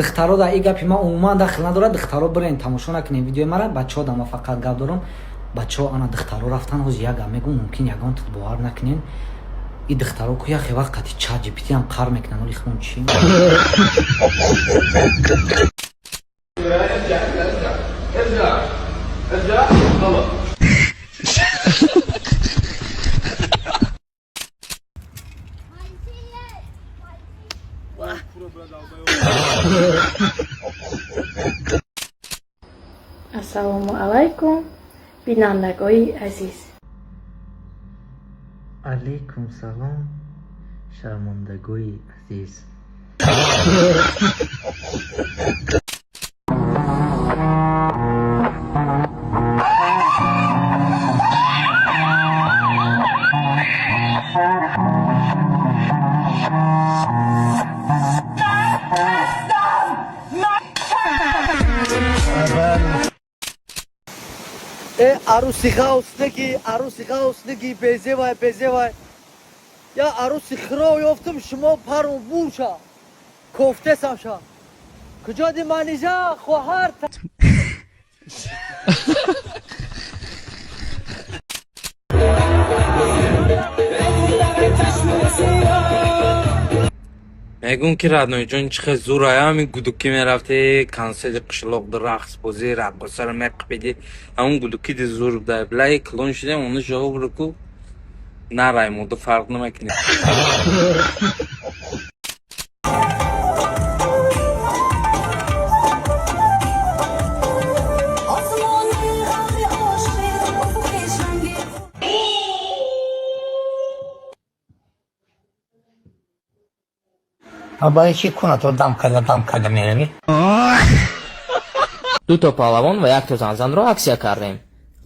духтаро да ин гапи ман умуман дахил надорад. Духтаро бирен тамошо накунем видеои мара. Бачаҳо да ма фақат гап дорам. Бачаҳо ана духтаро рафтан ҳози як гап мегӯм мумкин ягон тут бовар накунен. ин духтаро ку яхе вақти ChatGPT ам қар мекунан оли хун чи. Ассалому алайкум, бинандагои азиз. алейкум салом, шармандагои азиз. عروسی خواستگی بزوای یا عروسی خرا یافتم شما پرو بوشا کوفته ساشا کجا دی منیجا خواهر мегӯн ки радноиҷон чӣ хел зур ая ҳамин гудукӣ мерафти консерти қишлоқда рақс бозӣ раққосаро меқипиди ҳамун гудукӣ ди зур буда билаи клон шидем ону жоғо буруку нарай моду фарқ намекунем. برای چی کنه تو دم کرده میرمی؟ دو تا پهلوان و یک تا زنزان را عکسیا کردیم.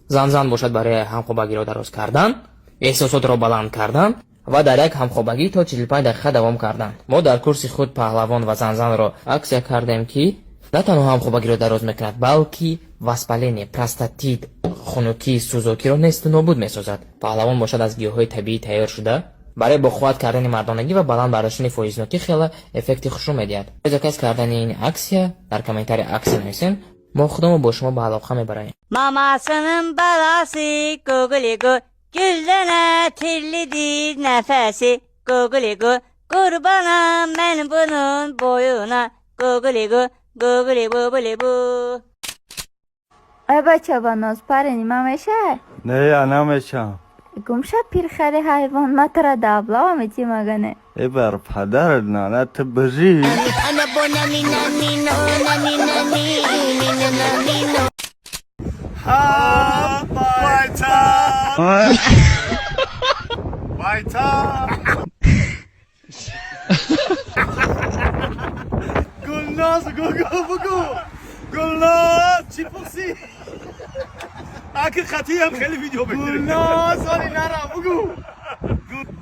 زنزان باشد برای همخوابگی را دراز کردن، احساسات را بلند کردن و در یک همخوابگی تا 45 دقیقه دوام کردن. ما در کورس خود پهلوان و زنزان را عکسیا کردیم که نه تنها همخوابگی را دراز میکند بلکه واسپالینی، پراستاتیت، خنکی، سوزوکی را نیست نابود میسازد. پهلوان باشد از گیاهای طبیعی تیار شده برای با قوت کردن مردانگی و بلند برداشتن فویزناکی خیلی افکتی خوش رو میدهد. از کس کردن این عکسیا در کامنتاری عکس نویسین، ما خودمو با شما به علاقه میبریم. Mamasının balası Google'gu güllene tirlidir nefesi Google'gu kurbanım ben bunun boyuna Google'gu Google'gu. Ай бача баноз парени мамеша? نه یا نمیشم گمشد پیرخری حیوان متر دابلا و میتی مگنه ای بر پدر نانت بری بایتا گلناز بگو گلناز چی پرسی اگه خطی هم خیلی ویدیو بگیره گلناز ولی نرم بگو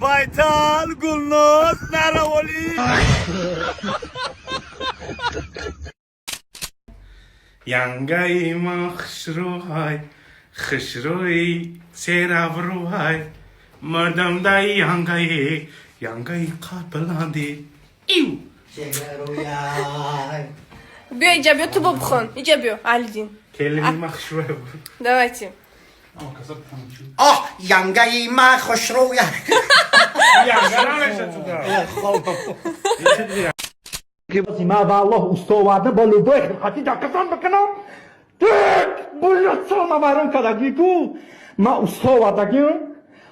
بایتال گلناز نرم ولی یانگای ما خشروهای خشروی سیرابروهای مردم دای یانگای قابلاندی ایو بیا اینجا بیا تو بخون اینجا بیا علیدین کلمی مخشروه بود давайте янгаи ма хушрӯя. янга намеша туда ما با الله استوارده با لوبای خطی دا کسان بکنم تک بلد سالما وارم کدگی کو ما استوادگیم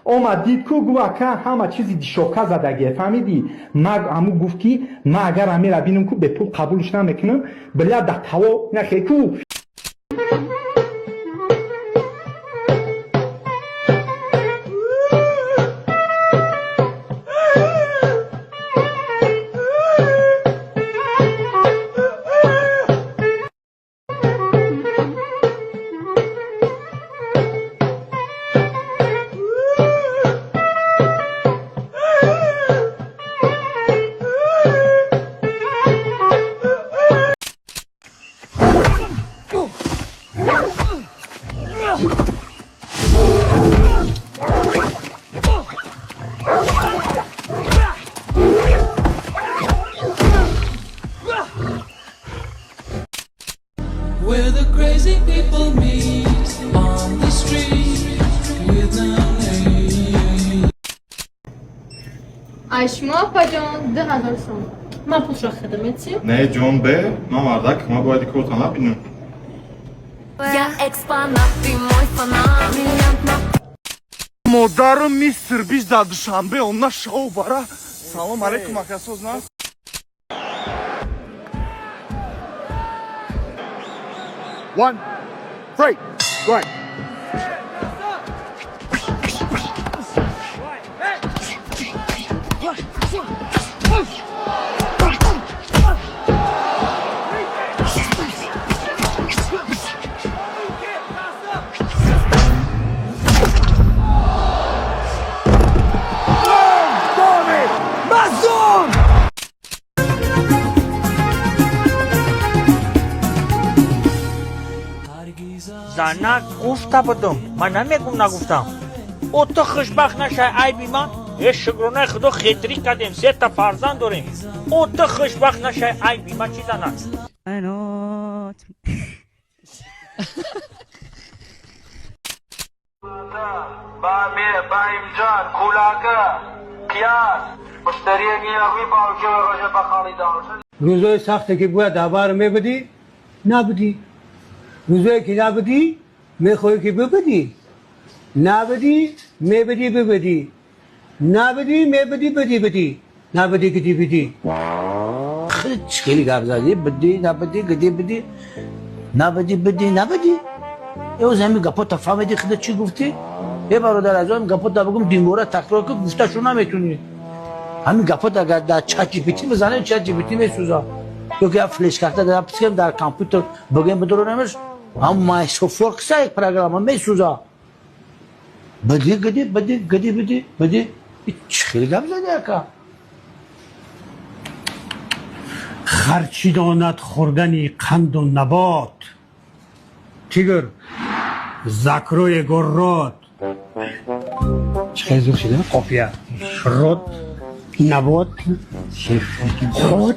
اومدید کو گو اکا همه چیزی دی شوکا زدگی فهمیدی ما همو گفت کی ما اگر همه را بینم کو به پول قبولش نمیکنم بلد دا تاو نخی کو 8 ماه پاجان 10,000 سوم. ما پول را خدمتی؟ نه جون به ما مردک ما باید کورتانا بینم. مادر مصر بیش در دوشنبه اونا شو برا. سلام علیکم اکاسوز نه. One, three, right. زنک گفته بودم من نمیگم نگفتم او تو خوشبخت نشه ای بیما یه شکرانه خدا خیتری کردیم 3 تا فرزند داریم او تو خوشبخت نشه ای بیما چی زنک بایم جان کولاکه قیاس مشتری گیاهی باوجه روژه بخالی دارد روزای سخته که باید دعوار میبدی نبدی روزایی که نبدی میخوایی که ببدی نبدی میبدی ببدی نبدی میبدی بدی نبدی گدی بدی خیلی گرد زدی بدی نبدی گدی بدی نبدی بدی نبدی یه زمین گپا تفهمیدی خدا چی گفتی؟ یه برادر از اون گپا تا بگم دیمورا تکرار که گفتشو نمیتونی همین گپا اگر در چت جی پی تی بزنه چت جی پی تی میسوزه یا که فلش کرده در پسکم در کامپیوتر بگم بدرو نمیش هم مایکروسافت یک پروگرام میسوزه بدی گدی بدی گدی بدی بدی خیلی گپ زدی اکا خرچی داند خوردنی قند و نبات تیگر زکروی گرات چه زور شده قافیه شرط نبات خود